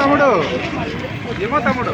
తమ్ముడు ఏమో తమ్ముడు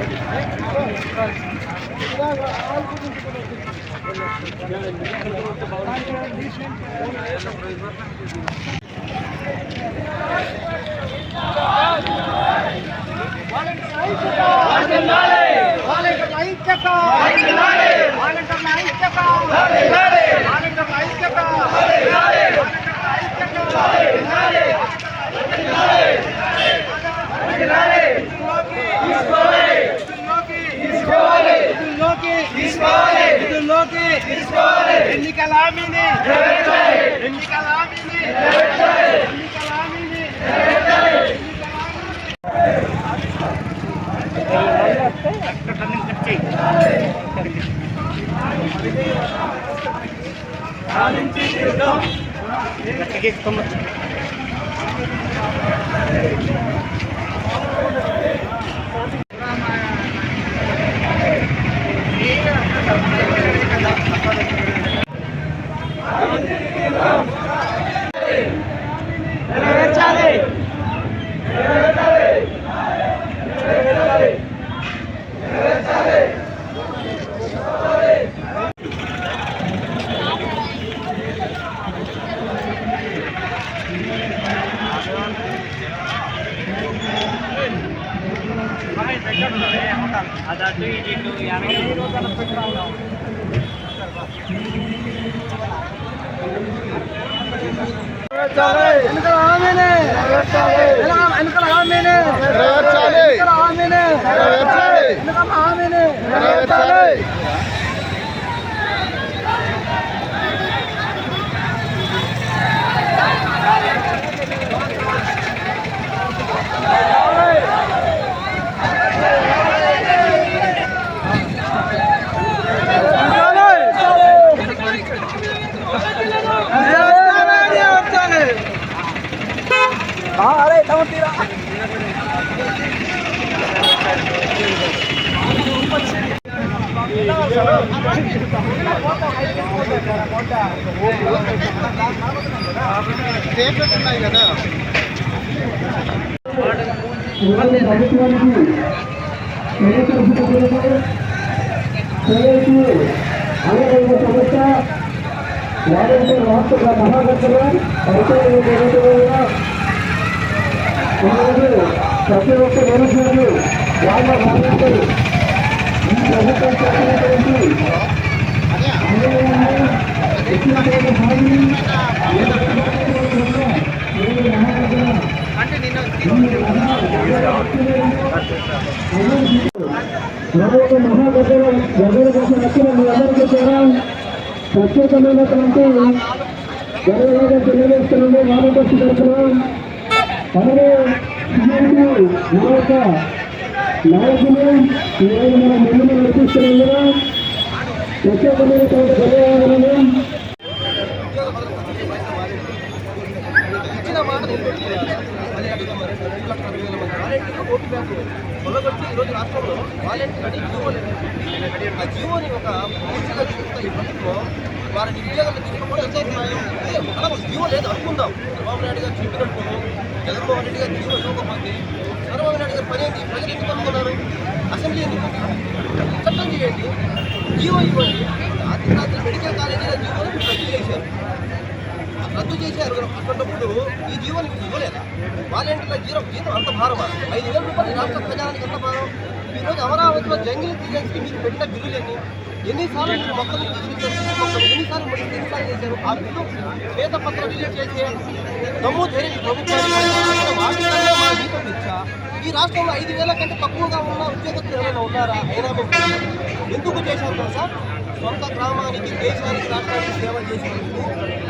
ఎన్నికల హామీని ఉన్నాయి కదా ప్రతి ఒక్క నిరుద్యోగులు వాళ్ళ ప్రభుత్వం మహాగడ్డల గడ్డల కోసం వచ్చిన మీ అందరికీ కూడా ప్రత్యేకమైనటువంటి గర్వంగా తెలియజేస్తున్నాము. వామపక్షి తరఫున అలాగే నా యొక్క నాయకులు ఈరోజు మన ముందు నడిపిస్తున్నందున ప్రత్యేకమైనటువంటి ధన్యవాదాలను. మొదలుపెట్టి ఈరోజు రాష్ట్రంలో వాలంటీర్ అని జీవో లేదు. ఆ జీవోని ఒక పూర్తిగా చూస్తే ఈ ప్రభుత్వం వారి నిరుద్యోగులు తీసుకోవడం ఎంత న్యాయం? అలా ఒక జీవో లేదు అనుకుందాం. చంద్రబాబు నాయుడు గారు చెప్పినట్టు జగన్మోహన్ రెడ్డి గారు జీవో ఇవ్వకపోతే చంద్రబాబు నాయుడు గారు పని ఏంటి? ప్రజలు ఎందుకు అనుకున్నారు? అసెంబ్లీ ఎందుకు చట్టం చేయండి, జీవో ఇవ్వండి. రాత్రి మెడికల్ కాలేజీలో జీవోని రద్దు చేశారు. అటువంటిప్పుడు ఈ జీవోని ఇవ్వలేదా? వాలంటీర్ల జీతం అంత భారమా? 5,000 రూపాయలు రాష్ట్ర ప్రజానికి ఎంత భారం? ఈరోజు అమరావతిలో జంగిల్ క్లియరెన్స్కి మీకు పెట్టిన బిల్లులన్నీ ఎన్నిసార్లు మీరు మొక్కలు తీసుకొచ్చారు? ఎన్నిసార్లు చేశారు? ఆ బిల్లు శ్వేతపత్రం రిలీజ్ చేసే దమ్ము ధైర్యం ప్రభుత్వానికి వాటికన్నా మా జీతం ఇచ్చా ఈ రాష్ట్రంలో 5,000 కంటే తక్కువగా ఉన్న ఉద్యోగస్తులు ఎవరైనా ఉన్నారా? అయినా ఎందుకు చేశారు తెలుసా? సొంత గ్రామానికి, దేశానికి, రాష్ట్రానికి సేవ చేసినందుకు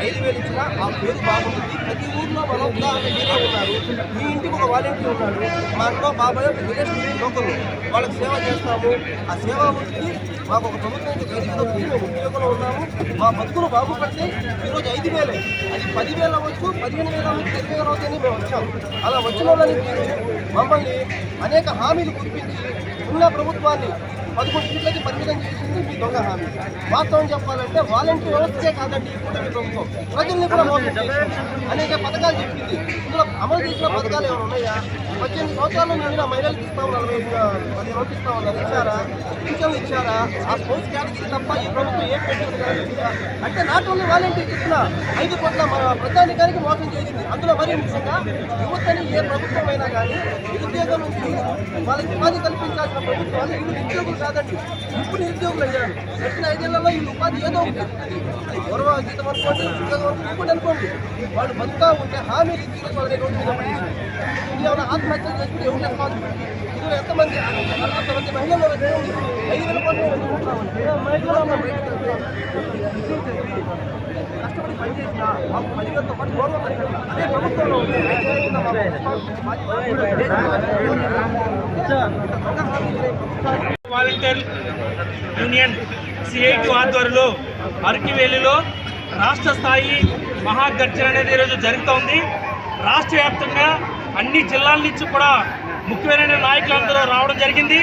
5,000 ఇచ్చినా ఆ పేరు బాగుంటుంది. ప్రతి ఊర్లో మనం ఉదాహరణ మీరే ఉన్నారు, మీ ఇంటికి ఒక వాలంటీర్ ఉన్నాడు, మా అన్న బాబాయ్ రిలేషన్ లోకల్ వాళ్ళకి సేవ చేస్తాము. ఆ సేవా వృత్తికి మాకు ఒక ప్రభుత్వానికి 5,000 మేము ఉద్యోగంలో ఉన్నాము. మా బతుకులు బాగుపడితే ఈరోజు 5,000 అది 10,000 అవ్వచ్చు, 15,000 అవ్వచ్చు, 20,000 అవుతాయని మేము వచ్చాము. అలా వచ్చిన వాళ్ళని మీరు మమ్మల్ని అనేక హామీలు కురిపించి ఉన్న ప్రభుత్వాన్ని 11 సీట్లకి పరిమితం చేసింది మీ దొంగ హామీ. వాస్తవం చెప్పాలంటే వాలంటీర్ వ్యవస్థే కాదండి ఈ కూటమి ప్రభుత్వం ప్రజల్ని కూడా మోసం చేసింది. అనేక పథకాలు చెప్పింది. ఇందులో అమలు చేసిన పథకాలు ఏమైనా ఉన్నాయా? 18 సంవత్సరాల నిండిన మహిళలకు ఇస్తాము, 10 రోజులు ఇస్తామన్నారు, ఇచ్చారా? పింఛన్లు ఇచ్చారా? ఆ స్పోర్ట్స్ కేటగిరీ తప్ప ఈ ప్రభుత్వం ఏం పెట్టింది? అంటే నాట్ ఓన్లీ వాలంటీర్ ఇచ్చిన 5 కోట్ల ప్రజానికానికి మోసం చేసింది. అందులో మరీ ముఖ్యంగా యువతని ఏ ప్రభుత్వం అయినా కానీ నిరుద్యోగం నుంచి వాళ్ళకి ఉపాధి కల్పించాల్సిన ప్రభుత్వాలు వీళ్ళు నిరుద్యోగులు కాదండి, ఇప్పుడు నిరుద్యోగులు అయ్యారు. వచ్చిన 5 ఏళ్లలో వీళ్ళు ఉపాధి ఏదో ఉంటుంది, అది గౌరవ జీతం అనుకోండి, ఉద్యోగం ఇంకోటి అనుకోండి. వాళ్ళు బతుకా ఉంటే హామీలు ఇచ్చి వాళ్ళ రోడ్డు మీద పడింది. ఇది ఏమైనా ఆత్మహత్యలు చేసుకుంటే ఎవరు రెస్పాన్సిబిలిటీ? ఇందులో ఎంతమంది మహిళలు 5,000 కోట్లు కష్టపడి పనిచేసిన మాకు 10,000తో పాటు గౌరవం కలిగింది. అదే ప్రభుత్వంలో ఉంటే 5,000 వాలంటీర్ యూనియన్ సిఐటి ఆధ్వర్యంలో అరకివేలిలో రాష్ట్ర స్థాయి మహాగర్జన అనేది ఈరోజు జరుగుతోంది. రాష్ట్ర వ్యాప్తంగా అన్ని జిల్లాల నుంచి కూడా ముఖ్యమైన నాయకులందరూ రావడం జరిగింది.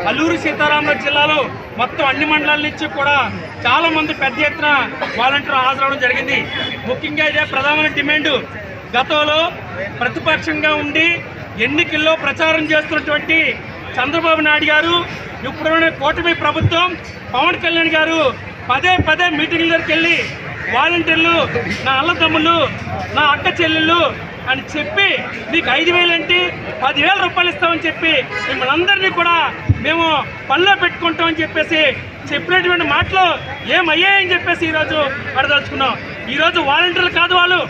అల్లూరు సీతారామరాజు జిల్లాలో మొత్తం అన్ని మండలాల నుంచి కూడా చాలామంది పెద్ద ఎత్తున వాలంటీర్లు హాజరవడం జరిగింది. ముఖ్యంగా ఇదే ప్రధాన డిమాండ్. గతంలో ప్రతిపక్షంగా ఉండి ఎన్నికల్లో ప్రచారం చేస్తున్నటువంటి చంద్రబాబు నాయుడు గారు, ఇప్పుడున్న కూటమి ప్రభుత్వం పవన్ కళ్యాణ్ గారు పదే మీటింగ్ల దగ్గరికి వెళ్ళి వాలంటీర్లు నా అన్నదమ్ములు, నా అక్క చెల్లెళ్ళు అని చెప్పి మీకు 5,000 ఏంటి 10,000 రూపాయలు ఇస్తామని చెప్పి మిమ్మల్ని అందరినీ కూడా మేము పనిలో పెట్టుకుంటామని చెప్పేసి చెప్పినటువంటి మాటలు ఏమయ్యాయని చెప్పేసి ఈరోజు అడదలుచుకున్నాం. ఈరోజు వాలంటీర్లు కాదు వాళ్ళు,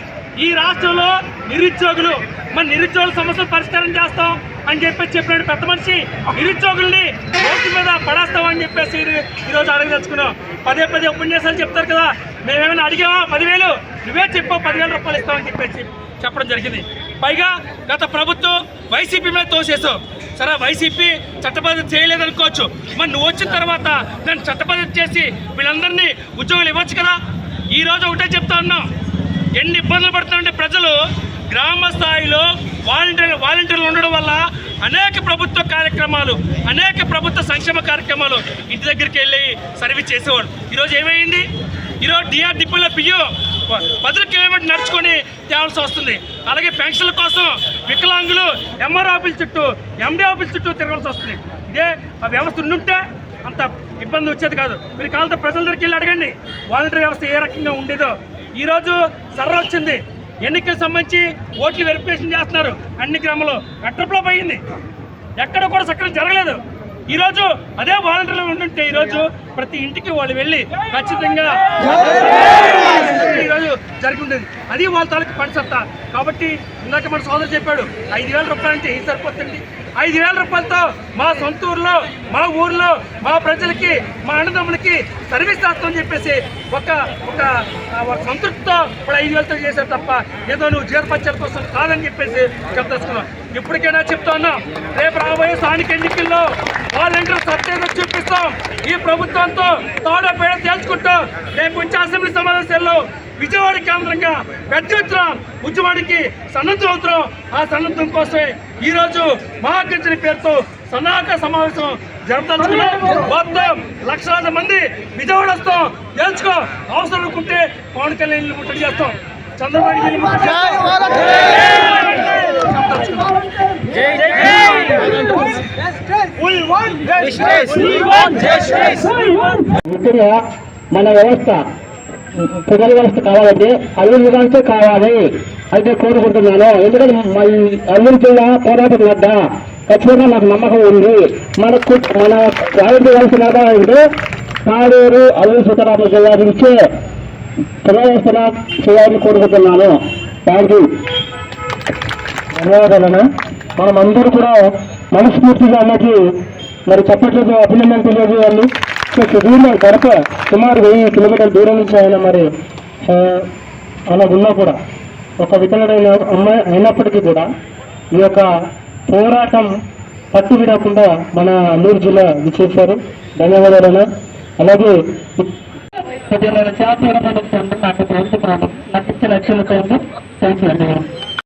ఈ రాష్ట్రంలో నిరుద్యోగులు. మరి నిరుద్యోగుల సమస్యలు పరిష్కారం చేస్తాం అని చెప్పేసి చెప్పిన పెద్ద మనిషి నిరుద్యోగుల్ని రోడ్డు మీద పడేస్తామని చెప్పేసి ఈరోజు అడగదలుచుకున్నాం. పదే ఉపన్యాసాలు చెప్తారు కదా, మేమేమైనా అడిగామా 10,000? నువ్వే చెప్పావు 10,000 రూపాయలు ఇస్తామని చెప్పేసి చెప్పడం జరిగింది. పైగా గత ప్రభుత్వం వైసీపీ మీద తోసేసావు. సరే, వైసీపీ చట్టబద్ధత చేయలేదనుకోవచ్చు, మరి నువ్వు వచ్చిన తర్వాత దాన్ని చట్టబద్ధత చేసి వీళ్ళందరినీ ఉద్యోగాలు ఇవ్వచ్చు కదా. ఈరోజు ఒకటే చెప్తా ఉన్నాం, ఎన్ని ఇబ్బందులు పడుతున్నారంటే ప్రజలు గ్రామ స్థాయిలో వాలంటీర్లు ఉండడం వల్ల అనేక ప్రభుత్వ కార్యక్రమాలు, అనేక ప్రభుత్వ సంక్షేమ కార్యక్రమాలు ఇంటి దగ్గరికి వెళ్ళి సర్వీస్ చేసేవాడు. ఈరోజు ఏమైంది? ఈరోజు డిఆర్డిపిలో బియ్యం 10 కిలోమీటర్లు నడుచుకొని తేవాల్సి వస్తుంది. అలాగే పెన్షన్ల కోసం వికలాంగులు ఎంఆర్ ఆఫీస్ చుట్టూ, ఎండి ఆఫీస్ చుట్టూ తిరగాల్సి వస్తుంది. ఇదే ఆ వ్యవస్థ ఉండుంటే అంత ఇబ్బంది వచ్చేది కాదు. మీరు కాలంతో ప్రజల దగ్గరికి వెళ్ళి అడగండి వాలంటీర్ వ్యవస్థ ఏ రకంగా ఉండేదో. ఈరోజు సర్ర వచ్చింది, ఎన్నికలకు సంబంధించి ఓట్లు వెరిఫికేషన్ చేస్తున్నారు అన్ని గ్రామాల్లో. అట్రప్లో పోయింది, ఎక్కడ కూడా సక్రమంగా జరగలేదు. ఈరోజు అదే వాలంటీర్లు ఉంటుంటే ఈరోజు ప్రతి ఇంటికి వాళ్ళు వెళ్ళి ఖచ్చితంగా ఈరోజు జరిగి ఉండేది. అది వాళ్ళ తాలూకు పని సత్తా. కాబట్టి ఇందాక మన సోదరు చెప్పాడు 5,000 రూపాయలు అంటే ఏం సరిపోతుంది? 5,000 రూపాయలతో మా సొంత ఊర్లో, మా ఊర్లో, మా ప్రజలకి, మా అన్నదమ్ములకి సర్వీస్ చేస్తామని చెప్పేసి ఒక సంతృప్తితో ఇప్పుడు 5,000తో చేశారు తప్ప ఏదో నువ్వు జీవపత్యాల కోసం కాదని చెప్పేసి చెప్తున్నావు. ఇప్పటికైనా చెప్తా ఉన్నాం, రేపు రాబోయే స్థానిక ఎన్నికల్లో వాలంటీర్ సత్యంగా చూపిస్తాం. ఈ ప్రభుత్వంతో తాడో పేడ తేల్చుకుంటూ రేపు వచ్చే అసెంబ్లీ సమావేశాల్లో విజయవాడ కేంద్రంగా పెద్ద ఎత్తున ఉద్యమానికి సన్నద్ధం అవుతున్నాం. ఆ సన్నద్ధం కోసమే ఈరోజు మహాగర్జన పేరుతో సన్నాహక సమావేశం జరపదలుచుకున్నాం. మొత్తం లక్షలాది మంది విజయవాడ వస్తాం, తెలుసుకో. అవసరం అనుకుంటే పవన్ కళ్యాణ్ ముట్టడి చేస్తాం, చంద్రబాబు ముఖ్యంగా మన వ్యవస్థ ప్రజల వ్యవస్థ కావాలంటే అల్లూరు జిల్లాకే కావాలి అయితే కోరుకుంటున్నాను. ఎందుకంటే మా అల్లూరు జిల్లా పోరాటం వద్ద ఖచ్చితంగా నాకు నమ్మకం ఉంది. మన ప్రాజెక్టు వ్యవస్థ అంటే పాడేరు అల్లూరు సీతారామరాజు జిల్లా నుంచే ప్రజా వ్యవస్థ చేయాలని కోరుకుంటున్నాను. థ్యాంక్ యూ, ధన్యవాదాలను. మనం అందరూ కూడా మనస్ఫూర్తిగా అన్నకి మరి చెప్పట్లేదు, అభినందనలు తెలియజేయాలి. సుదూరంలో గడప సుమారు 1000 కిలోమీటర్ల దూరం నుంచి ఆయన మరి అలా ఉన్నా కూడా ఒక వికలుడైన అమ్మాయి అయినప్పటికీ కూడా ఈ యొక్క పోరాటం పట్టు విడకుండా మన అల్లూరు జిల్లా విచ్చేశారు. ధన్యవాదాలను. అలాగే జాతీయ నాకు నటించే లక్ష్యాలతో థ్యాంక్ యూ.